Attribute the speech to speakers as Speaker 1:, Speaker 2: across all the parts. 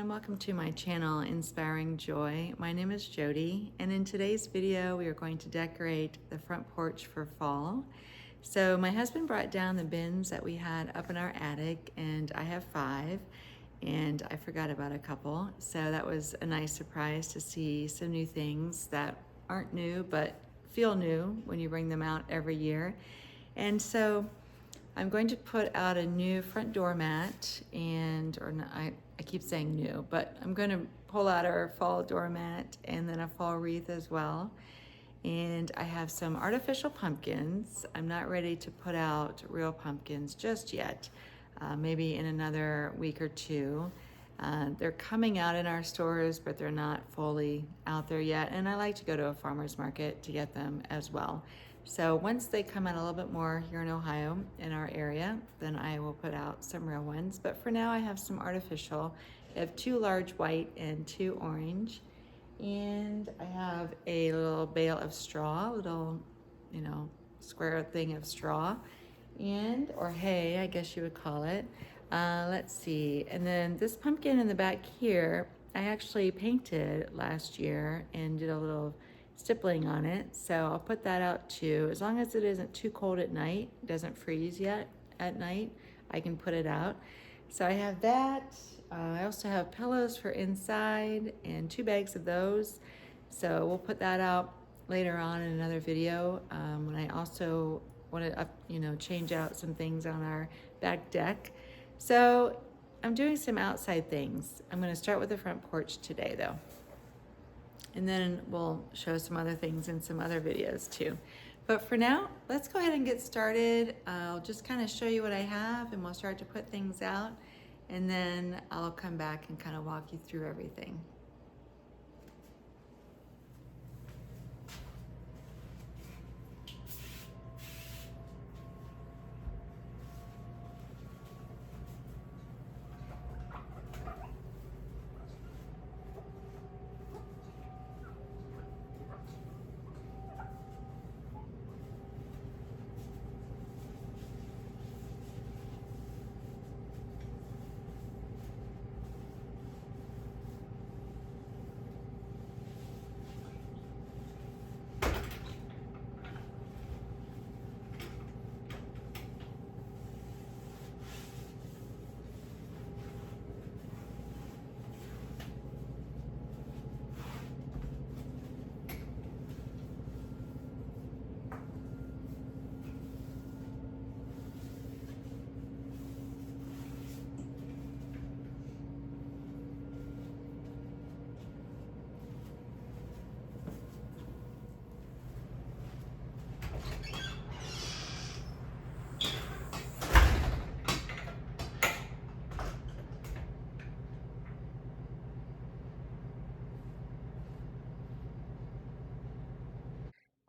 Speaker 1: everyone, welcome to my channel Inspiring Joy. My name is Jodi, and in today's video we are going to decorate the front porch for fall. So my husband brought down the bins that we had up in our attic, and I have 5 and I forgot about a couple, so that was a nice surprise to see some new things that aren't new but feel new when you bring them out every year. And so I'm going to put out a new front doormat, I keep saying new, but I'm going to pull out our fall doormat and then a fall wreath as well. And I have some artificial pumpkins. I'm not ready to put out real pumpkins just yet, maybe in another week or 2. They're coming out in our stores, but they're not fully out there yet. And I like to go to a farmer's market to get them as well. So once they come out a little bit more here in Ohio, in our area, then I will put out some real ones. But for now, I have some artificial. I have 2 large white and 2 orange. And I have a little bale of straw, little, square thing of straw, or hay, I guess you would call it. Let's see. And then this pumpkin in the back here, I actually painted last year and did a little stippling on it. So I'll put that out too. As long as it isn't too cold at night, it doesn't freeze yet at night, I can put it out. So I have that. I also have pillows for inside and 2 bags of those. So we'll put that out later on in another video. When I also want to change out some things on our back deck. So I'm doing some outside things. I'm going to start with the front porch today though. And then we'll show some other things in some other videos too. But for now, let's go ahead and get started. I'll just kind of show you what I have and we'll start to put things out. And then I'll come back and kind of walk you through everything.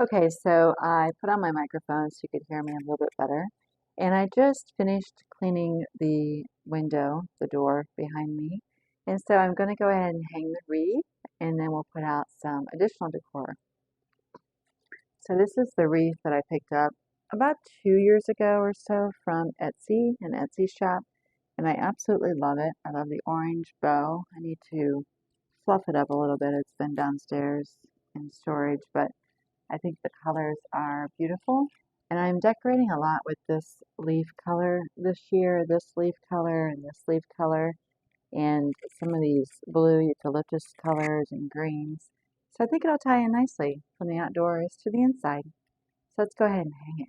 Speaker 1: Okay, so I put on my microphone so you could hear me a little bit better. And I just finished cleaning the window, the door behind me. And so I'm going to go ahead and hang the wreath, and then we'll put out some additional decor. So this is the wreath that I picked up about 2 years ago or so from Etsy, an Etsy shop. And I absolutely love it. I love the orange bow. I need to fluff it up a little bit. It's been downstairs in storage, but I think the colors are beautiful, and I'm decorating a lot with this leaf color this year, this leaf color and this leaf color, and some of these blue eucalyptus colors and greens. So I think it'll tie in nicely from the outdoors to the inside. So let's go ahead and hang it.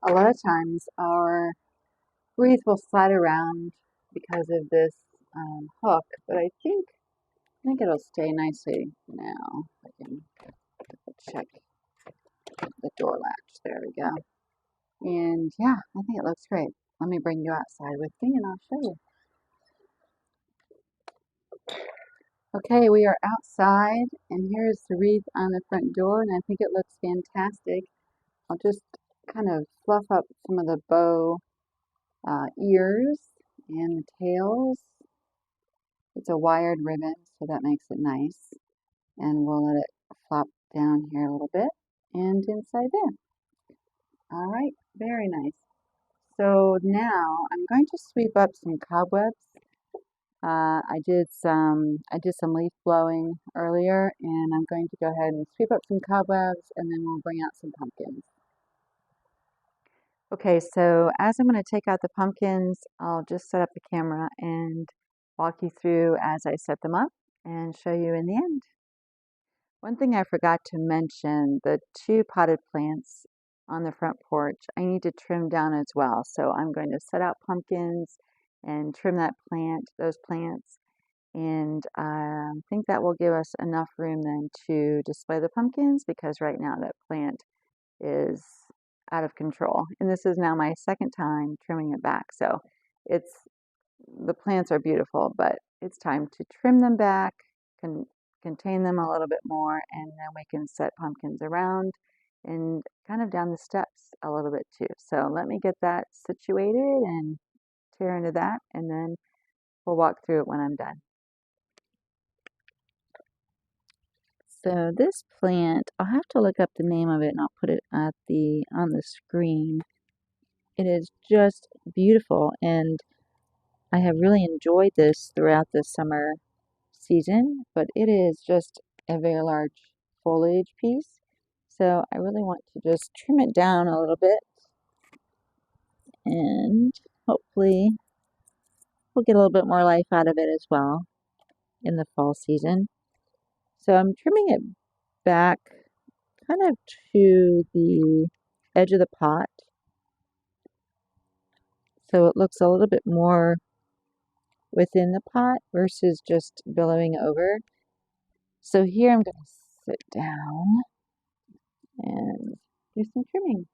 Speaker 1: A lot of times our wreath will slide around because of this hook, but I think it'll stay nicely now. I can check the door latch. There we go. And yeah, I think it looks great. Let me bring you outside with me and I'll show you. Okay, we are outside and here's the wreath on the front door and I think it looks fantastic. I'll just kind of fluff up some of the bow ears
Speaker 2: And the tails, it's a wired ribbon, so that makes it nice. And we'll let it flop down here a little bit and inside there. All right, very nice. So now I'm going to sweep up some cobwebs. I did some leaf blowing earlier, and I'm going to go ahead and sweep up some cobwebs, and then we'll bring out some pumpkins. Okay, so as I'm going to take out the pumpkins, I'll just set up the camera and walk you through as I set them up and show you in the end. One thing I forgot to mention, the 2 potted plants on the front porch, I need to trim down as well. So I'm going to set out pumpkins and trim those plants. And I think that will give us enough room then to display the pumpkins, because right now that plant is out of control. And this is now my second time trimming it back. So the plants are beautiful, but it's time to trim them back, contain them a little bit more, and then we can set pumpkins around and kind of down the steps a little bit too. So let me get that situated and tear into that, and then we'll walk through it when I'm done. So this plant, I'll have to look up the name of it and I'll put it on the screen. It is just beautiful, and I have really enjoyed this throughout the summer season, but it is just a very large foliage piece. So I really want to just trim it down a little bit, and hopefully we'll get a little bit more life out of it as well in the fall season. So I'm trimming it back kind of to the edge of the pot, so it looks a little bit more within the pot versus just billowing over. So here I'm going to sit down and do some trimming.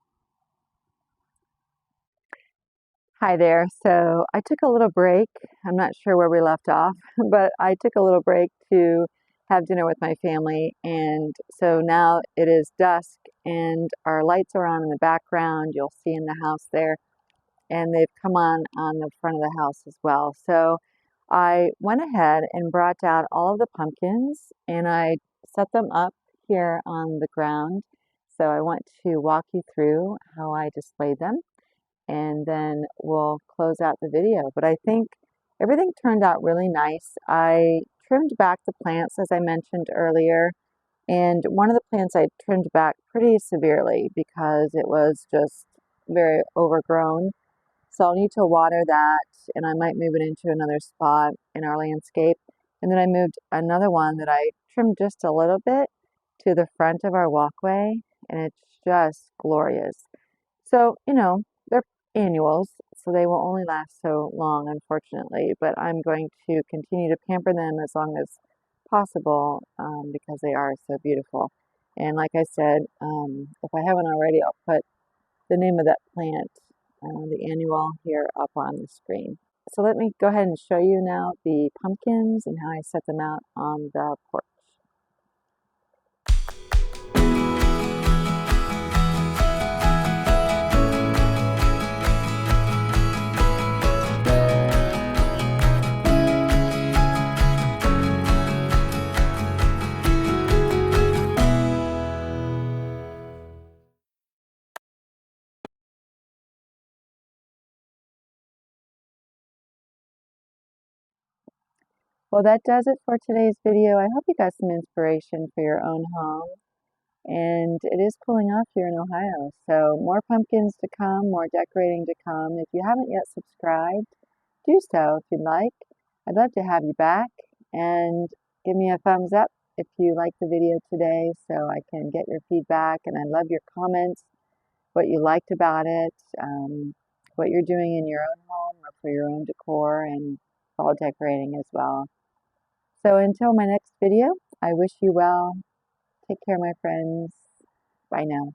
Speaker 2: Hi there. So I took a little break. I'm not sure where we left off, but I took a little break to have dinner with my family. And so now it is dusk and our lights are on in the background. You'll see in the house there. And they've come on the front of the house as well. So I went ahead and brought out all of the pumpkins and I set them up here on the ground. So I want to walk you through how I displayed them, and then we'll close out the video. But I think everything turned out really nice. I trimmed back the plants, as I mentioned earlier, and one of the plants I trimmed back pretty severely because it was just very overgrown. So I'll need to water that, and I might move it into another spot in our landscape. And then I moved another one that I trimmed just a little bit to the front of our walkway, and it's just glorious. So, they're annuals, so they will only last so long, unfortunately, but I'm going to continue to pamper them as long as possible because they are so beautiful. And like I said, if I haven't already, I'll put the name of that plant, the annual, here up on the screen. So let me go ahead and show you now the pumpkins and how I set them out on the porch. Well, that does it for today's video. I hope you got some inspiration for your own home. And it is cooling off here in Ohio. So more pumpkins to come, more decorating to come. If you haven't yet subscribed, do so if you'd like. I'd love to have you back, and give me a thumbs up if you liked the video today so I can get your feedback. And I love your comments, what you liked about it, what you're doing in your own home or for your own decor and fall decorating as well. So until my next video, I wish you well. Take care, my friends. Bye now.